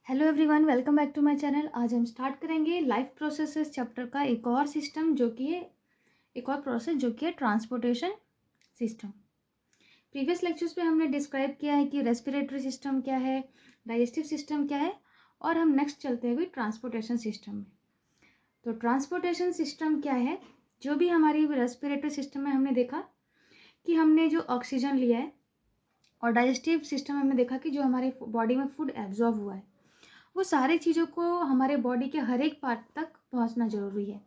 Hello everyone, welcome back to my channel. आज हम start करेंगे लाइफ प्रोसेसेस चैप्टर का एक और सिस्टम जो कि है एक और प्रोसेस जो कि है ट्रांसपोर्टेशन सिस्टम। प्रीवियस लेक्चर्स पे हमने डिस्क्राइब किया है कि रेस्पिरेटरी सिस्टम क्या है, डाइजेस्टिव सिस्टम क्या है, और हम नेक्स्ट चलते हैं अभी ट्रांसपोर्टेशन सिस्टम में। तो ट्रांसपोर्टेशन सिस्टम क्या है, जो भी हमारी रेस्पिरेटरी सिस्टम में हमने देखा कि हमने जो ऑक्सीजन लिया है, और डाइजेस्टिव सिस्टम में हमने देखा कि जो हमारे बॉडी में फूड एब्जॉर्ब हुआ है वो सारी चीज़ों को हमारे बॉडी के हर एक पार्ट तक पहुंचना जरूरी है।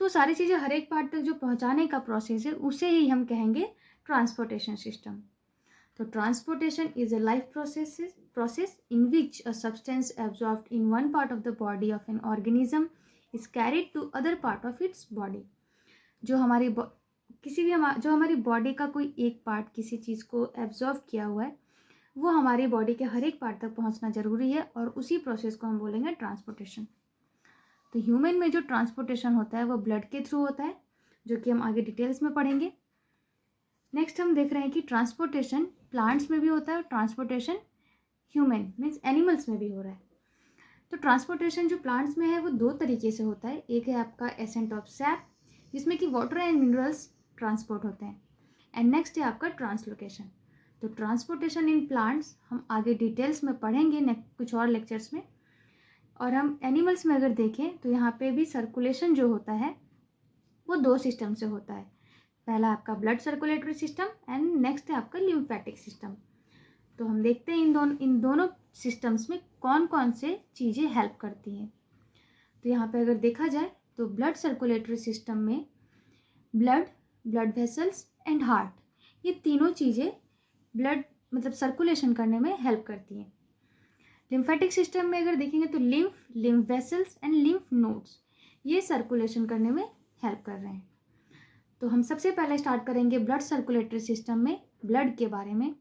तो सारी चीज़ें हर एक पार्ट तक जो पहुंचाने का प्रोसेस है उसे ही हम कहेंगे ट्रांसपोर्टेशन सिस्टम। तो transportation is a life process in which a substance absorbed in one part of the body of an organism is carried to other part of its body. जो हमारी जो हमारी बॉडी का कोई एक पार्ट किसी चीज़ को एब्जॉर्व किया हुआ है वो हमारी बॉडी के हर एक पार्ट तक पहुंचना जरूरी है, और उसी प्रोसेस को हम बोलेंगे ट्रांसपोर्टेशन। तो ह्यूमन में जो ट्रांसपोर्टेशन होता है वो ब्लड के थ्रू होता है, जो कि हम आगे डिटेल्स में पढ़ेंगे। नेक्स्ट हम देख रहे हैं कि ट्रांसपोर्टेशन प्लांट्स में भी होता है और ट्रांसपोर्टेशन ह्यूमन मीन्स एनिमल्स में भी हो रहा है। तो ट्रांसपोर्टेशन जो प्लांट्स में है वो दो तरीके से होता है। एक है आपका एसेंट ऑफ सैप, जिसमें कि वाटर एंड मिनरल्स ट्रांसपोर्ट होते हैं, एंड नेक्स्ट है आपका ट्रांसलोकेशन। तो ट्रांसपोर्टेशन इन प्लांट्स हम आगे डिटेल्स में पढ़ेंगे कुछ और लेक्चर्स में। और हम एनिमल्स में अगर देखें तो यहाँ पे भी सर्कुलेशन जो होता है वो दो सिस्टम से होता है। पहला आपका blood circulatory system and next है आपका लिम्फेटिक सिस्टम। तो हम देखते हैं इन दोनों सिस्टम्स में कौन कौन से चीज़ें हेल्प करती हैं। तो यहाँ पे अगर देखा जाए तो ब्लड सर्कुलेटरी सिस्टम में ब्लड वेसल्स एंड हार्ट, ये तीनों चीज़ें ब्लड मतलब सर्कुलेशन करने में हेल्प करती हैं। लिम्फेटिक सिस्टम में अगर देखेंगे तो lymph vessels and lymph nodes ये सर्कुलेशन करने में हेल्प कर रहे हैं। तो हम सबसे पहले स्टार्ट करेंगे ब्लड सर्कुलेटरी सिस्टम में ब्लड के बारे में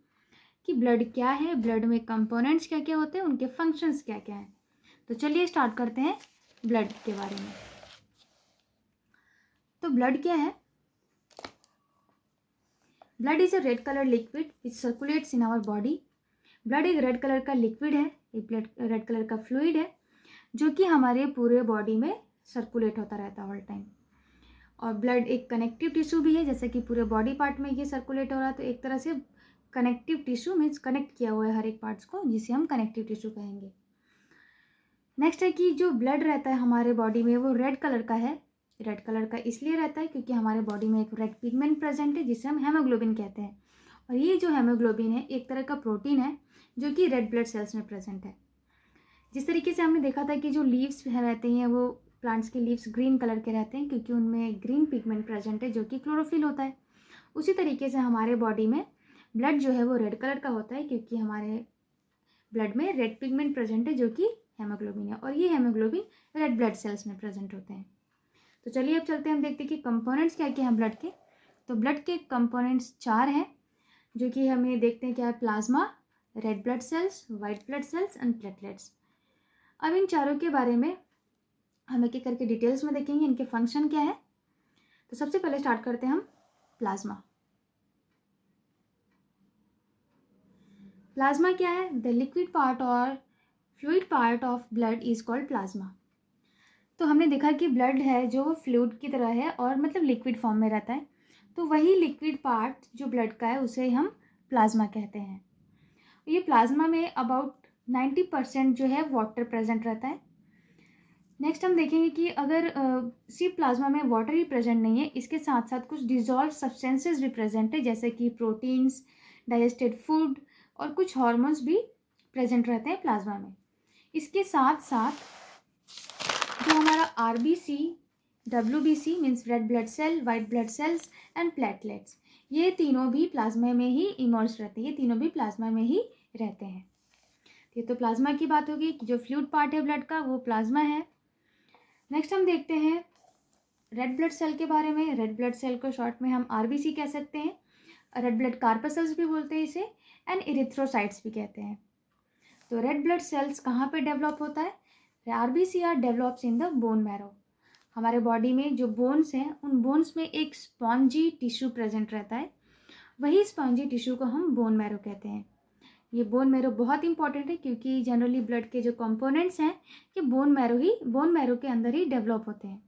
कि ब्लड क्या है, ब्लड में कंपोनेंट्स क्या क्या होते हैं, उनके फंक्शंस क्या क्या हैं। तो चलिए स्टार्ट करते हैं ब्लड के बारे में। तो ब्लड क्या है? Blood is a red colour liquid which circulates in our body. Blood एक रेड कलर का लिक्विड है, एक रेड कलर का फ्लूइड है जो कि हमारे पूरे बॉडी में सर्कुलेट होता रहता है ऑल टाइम। और ब्लड एक कनेक्टिव टिश्यू भी है, जैसे कि पूरे बॉडी पार्ट में ये सर्कुलेट हो रहा है, तो एक तरह से कनेक्टिव टिश्यू मीन्स कनेक्ट किया हुआ है हर एक पार्ट्स को, जिसे हम कनेक्टिव टिश्यू कहेंगे। नेक्स्ट है कि जो ब्लड रहता है हमारे बॉडी में वो रेड कलर का है। रेड कलर का इसलिए रहता है क्योंकि हमारे बॉडी में एक रेड पिगमेंट प्रेजेंट है जिसे हम हेमोग्लोबिन कहते हैं। और ये जो हेमोग्लोबिन है एक तरह का प्रोटीन है जो कि रेड ब्लड सेल्स में प्रेजेंट है। जिस तरीके से हमने देखा था कि जो लीव्स रहते हैं वो प्लांट्स के लीव्स ग्रीन कलर के रहते हैं क्योंकि उनमें ग्रीन पिगमेंट प्रेजेंट है जो कि क्लोरोफिल होता है। उसी तरीके से हमारे बॉडी में ब्लड जो है वो रेड कलर का होता है क्योंकि हमारे ब्लड में रेड पिगमेंट प्रेजेंट है जो कि हेमोग्लोबिन है, और ये हेमोग्लोबिन रेड ब्लड सेल्स में प्रेजेंट होते हैं। तो चलिए अब चलते हैं, हम देखते हैं कि कंपोनेंट्स क्या क्या हैं ब्लड के। तो ब्लड के कंपोनेंट्स 4 हैं जो कि हमें देखते हैं क्या है। Plasma, red blood cells, white blood cells and platelets. अब इन चारों के बारे में हम एक एक करके डिटेल्स में देखेंगे इनके फंक्शन क्या है। तो सबसे पहले स्टार्ट करते हैं हम प्लाज्मा। प्लाज्मा क्या है? द लिक्विड पार्ट और fluid part of blood is called plasma. तो हमने देखा कि ब्लड है जो फ्लूइड की तरह है और मतलब लिक्विड फॉर्म में रहता है, तो वही लिक्विड पार्ट जो ब्लड का है उसे हम प्लाज्मा कहते हैं। ये प्लाज्मा में अबाउट 90% जो है वाटर प्रेजेंट रहता है। नेक्स्ट हम देखेंगे कि अगर सिर्फ प्लाज्मा में वाटर ही प्रेजेंट नहीं है, इसके साथ साथ कुछ डिजॉल्व सब्सटेंसेस भी प्रेजेंट है, जैसे कि प्रोटीन्स, डाइजेस्टेड फूड और कुछ हार्मोन्स भी प्रेजेंट रहते हैं प्लाज्मा में। इसके साथ साथ जो हमारा RBC, WBC means red blood cell, white blood cells and platelets, ये तीनों भी प्लाज्मा में ही इमर्ज रहते हैं, ये तीनों भी प्लाज्मा में ही रहते हैं। ये तो प्लाज्मा की बात होगी कि जो फ्लूइड पार्ट है ब्लड का वो प्लाज्मा है। नेक्स्ट हम देखते हैं रेड ब्लड सेल के बारे में। रेड ब्लड सेल को शॉर्ट में हम आरबीसी कह सकते हैं, रेड ब्लड कार्पसल्स भी बोलते हैं इसे, एंड इरिथ्रोसाइट्स भी कहते हैं। तो रेड ब्लड सेल्स कहाँ पे डेवलप होता है? RBC are develops in the bone marrow. हमारे बॉडी में जो बोन्स हैं उन बोन्स में एक स्पॉन्जी टिश्यू प्रेजेंट रहता है, वही स्पॉन्जी टिश्यू को हम बोन मैरो कहते हैं। ये बोन मैरो बहुत इंपॉर्टेंट है क्योंकि जनरली ब्लड के जो कंपोनेंट्स हैं ये बोन मैरो के अंदर ही डेवलप होते हैं।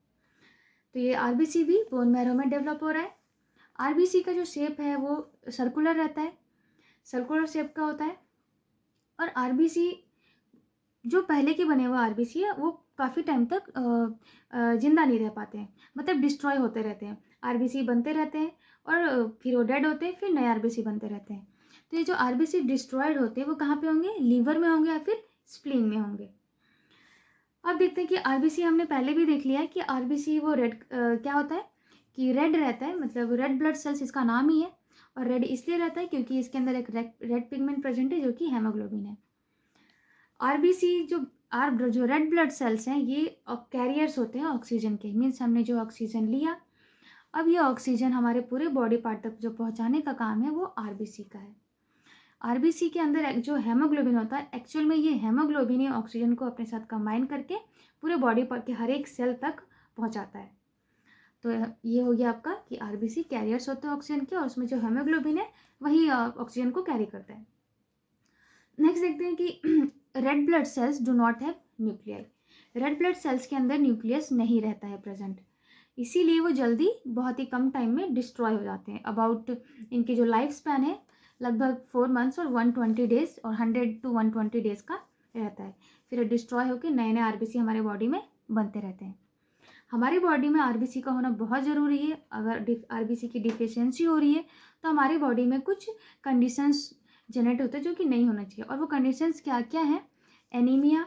तो ये आरबीसी भी बोन मैरो में डेवलप हो रहा है। आरबीसी का जो शेप है वो सर्कुलर रहता है, सर्कुलर शेप का होता है। और आरबीसी जो पहले के बने हुए आरबीसी है वो काफ़ी टाइम तक जिंदा नहीं रह पाते हैं, मतलब डिस्ट्रॉय होते रहते हैं। आरबीसी बनते रहते हैं और फिर वो डेड होते हैं, फिर नए आरबीसी बनते रहते हैं। तो ये जो आरबीसी डिस्ट्रॉयड होते हैं वो कहाँ पे होंगे, लीवर में होंगे या फिर स्प्लीन में होंगे। अब देखते हैं कि आरबीसी हमने पहले भी देख लिया है कि आरबीसी वो रेड क्या होता है कि रेड रहता है, मतलब रेड ब्लड सेल्स इसका नाम ही है। और रेड इसलिए रहता है क्योंकि इसके अंदर एक रेड पिगमेंट प्रेजेंट है जो कि हेमोग्लोबिन है। आरबीसी जो रेड ब्लड सेल्स हैं ये कैरियर्स होते हैं ऑक्सीजन के, मीन्स हमने जो ऑक्सीजन लिया अब ये ऑक्सीजन हमारे पूरे बॉडी पार्ट तक जो पहुंचाने का काम है वो आरबीसी का है। आरबीसी के अंदर जो हेमोग्लोबिन होता है एक्चुअल में ये हेमोग्लोबिन ही ऑक्सीजन को अपने साथ कंबाइन करके पूरे बॉडी पार्ट के हर एक सेल तक पहुंचाता है। तो ये हो गया आपका कि आरबीसी कैरियर्स होते हैं ऑक्सीजन के और उसमें जो हेमोग्लोबिन है वही ऑक्सीजन को कैरी करता है। नेक्स्ट देखते हैं कि red blood cells do not have nuclei. Red blood cells के अंदर न्यूक्लियस नहीं रहता है प्रेजेंट, इसीलिए वो जल्दी बहुत ही कम टाइम में डिस्ट्रॉय हो जाते हैं। अबाउट इनकी जो लाइफ स्पैन है लगभग 4 मंथ्स और 120 डेज और 100 to 120 डेज का रहता है। फिर डिस्ट्रॉय होकर नए नए आरबीसी हमारे बॉडी में बनते रहते हैं। हमारी बॉडी में आरबीसी का होना बहुत ज़रूरी है। अगर आरबीसी की डिफिशियंसी हो रही है तो हमारी बॉडी में कुछ कंडीशंस जनरेट होते हैं जो कि नहीं होना चाहिए। और वो कंडीशंस क्या क्या हैं, anaemia,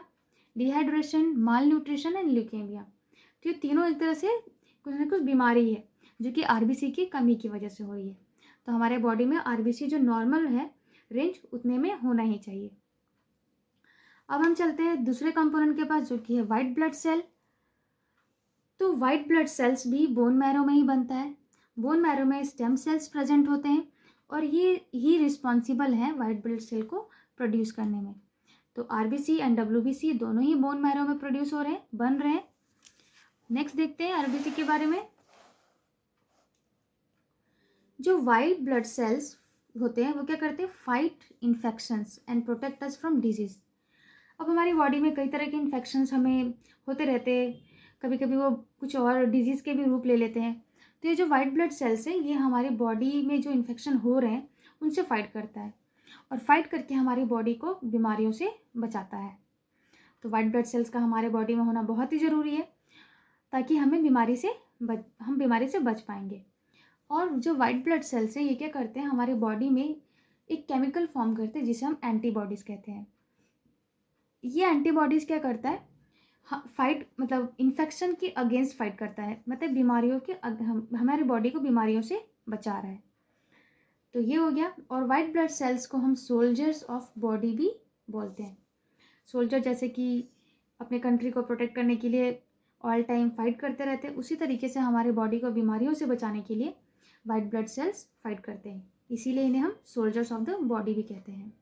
dehydration, mall nutrition and leukaemia. तो ये तीनों एक तरह से कुछ ना कुछ बीमारी है जो कि आरबीसी की कमी की वजह से हो रही है। तो हमारे बॉडी में आरबीसी जो नॉर्मल है रेंज उतने में होना ही चाहिए। अब हम चलते हैं दूसरे कंपोनेंट के पास जो कि है वाइट ब्लड सेल। तो वाइट ब्लड सेल्स भी बोन मैरो में ही बनता है। बोन मैरो में स्टेम सेल्स प्रेजेंट होते हैं और ये ही रिस्पॉन्सिबल है वाइट ब्लड सेल को प्रोड्यूस करने में। तो आरबीसी एंड डब्ल्यूबीसी दोनों ही बोन मैरो में प्रोड्यूस हो रहे हैं, बन रहे हैं। नेक्स्ट देखते हैं आरबीसी के बारे में। जो वाइट ब्लड सेल्स होते हैं वो क्या करते हैं, fight infections and protect us from disease. अब हमारी बॉडी में कई तरह के इन्फेक्शंस हमें होते रहते हैं, कभी कभी वो कुछ और डिजीज़ के भी रूप ले लेते हैं। तो ये जो वाइट ब्लड सेल्स है ये हमारी बॉडी में जो इन्फेक्शन हो रहे हैं उनसे फाइट करता है और फाइट करके हमारी बॉडी को बीमारियों से बचाता है। तो वाइट ब्लड सेल्स का हमारे बॉडी में होना बहुत ही ज़रूरी है ताकि हम बीमारी से बच पाएंगे। और जो वाइट ब्लड सेल्स है ये क्या करते हैं, हमारे बॉडी में एक केमिकल फॉर्म करते हैं जिसे हम एंटीबॉडीज़ कहते हैं। ये एंटीबॉडीज़ क्या करता है, फाइट मतलब इन्फेक्शन के अगेंस्ट फाइट करता है, मतलब बीमारियों के हमारी बॉडी को बीमारियों से बचा रहा है। तो ये हो गया। और वाइट ब्लड सेल्स को हम सोल्जर्स ऑफ बॉडी भी बोलते हैं। सोल्जर जैसे कि अपने कंट्री को प्रोटेक्ट करने के लिए ऑल टाइम फाइट करते रहते हैं, उसी तरीके से हमारे बॉडी को बीमारियों से बचाने के लिए वाइट ब्लड सेल्स फाइट करते हैं, इसीलिए इन्हें हम सोल्जर्स ऑफ द बॉडी भी कहते हैं।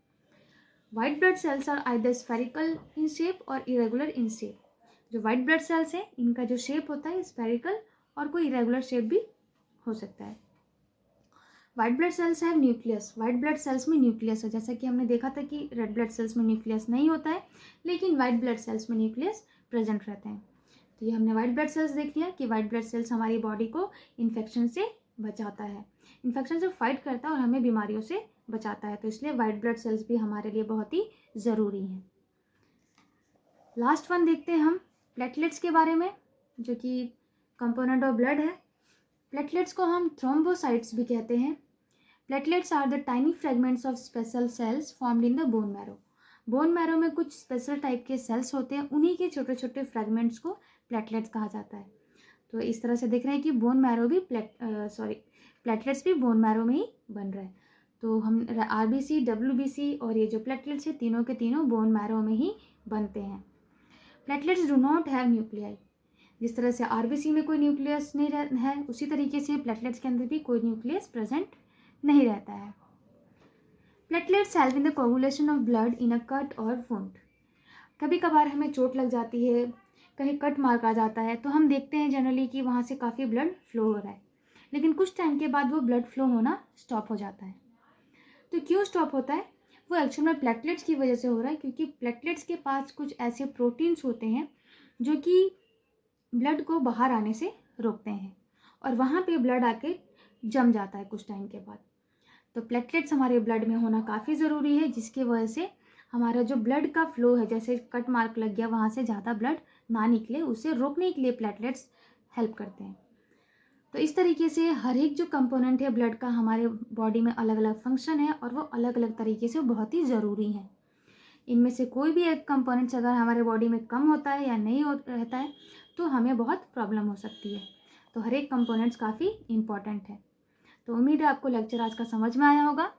White blood cells are either spherical in shape और इरेगुलर इन शेप। जो वाइट ब्लड सेल्स हैं इनका जो शेप होता है स्फेरिकल और कोई इरेगुलर शेप भी हो सकता है। White blood cells have nucleus. White blood sales में न्यूक्लियस है, जैसा कि हमने देखा था कि रेड ब्लड सेल्स में न्यूक्लियस नहीं होता है, लेकिन वाइट ब्लड सेल्स में न्यूक्लियस प्रेजेंट रहते हैं। तो ये हमने वाइट ब्लड सेल्स देख लिया कि वाइट ब्लड सेल्स हमारी बॉडी को इन्फेक्शन से बचाता है, इन्फेक्शन से फाइट करता है और हमें बीमारियों से बचाता है। तो इसलिए वाइट ब्लड सेल्स भी हमारे लिए बहुत ही ज़रूरी हैं। लास्ट वन देखते हैं हम प्लेटलेट्स के बारे में, जो कि कंपोनेंट ऑफ ब्लड है। प्लेटलेट्स को हम थ्रोम्बोसाइट्स भी कहते हैं। Platelets are the tiny fragments of special cells formed in the bone marrow. Bone marrow में कुछ स्पेशल टाइप के सेल्स होते हैं, उन्हीं के छोटे छोटे फ्रेगमेंट्स को प्लेटलेट्स कहा जाता है। तो इस तरह से देख रहे हैं कि बोन मैरो भी प्लेटलेट्स भी बोन मैरो में ही बन रहा है। तो हम आरबीसी, डब्ल्यूबीसी और ये जो प्लेटलेट्स है तीनों के तीनों बोन मैरो में ही बनते हैं। Platelets do not have nuclei. जिस तरह से आरबीसी में कोई न्यूक्लियस नहीं है, उसी तरीके से प्लेटलेट्स के अंदर भी कोई न्यूक्लियस प्रेजेंट नहीं रहता है। Platelets help in the coagulation of blood in a cut और वुंड। कभी कभार हमें चोट लग जाती है, कहीं कट मार आ जाता है, तो हम देखते हैं जनरली कि वहाँ से काफ़ी ब्लड फ्लो हो रहा है, लेकिन कुछ टाइम के बाद वो ब्लड फ्लो होना स्टॉप हो जाता है। तो क्यों स्टॉप होता है? वो एक्चुअल में प्लेटलेट्स की वजह से हो रहा है, क्योंकि प्लेटलेट्स के पास कुछ ऐसे प्रोटीन्स होते हैं जो कि ब्लड को बाहर आने से रोकते हैं, और वहाँ पे ब्लड आके जम जाता है कुछ टाइम के बाद। तो प्लेटलेट्स हमारे ब्लड में होना काफ़ी ज़रूरी है, जिसकी वजह से हमारा जो ब्लड का फ्लो है, जैसे कट मार्क लग गया वहाँ से ज़्यादा ब्लड ना निकले, उसे रोकने के लिए प्लेटलेट्स हेल्प करते हैं। तो इस तरीके से हर एक जो कंपोनेंट है ब्लड का हमारे बॉडी में अलग अलग फंक्शन है, और वो अलग अलग तरीके से बहुत ही ज़रूरी है। इनमें से कोई भी एक कंपोनेंट्स अगर हमारे बॉडी में कम होता है या नहीं रहता है तो हमें बहुत प्रॉब्लम हो सकती है। तो हर एक कंपोनेंट्स काफ़ी इम्पॉर्टेंट है। तो उम्मीद है आपको लेक्चर आज का समझ में आया होगा।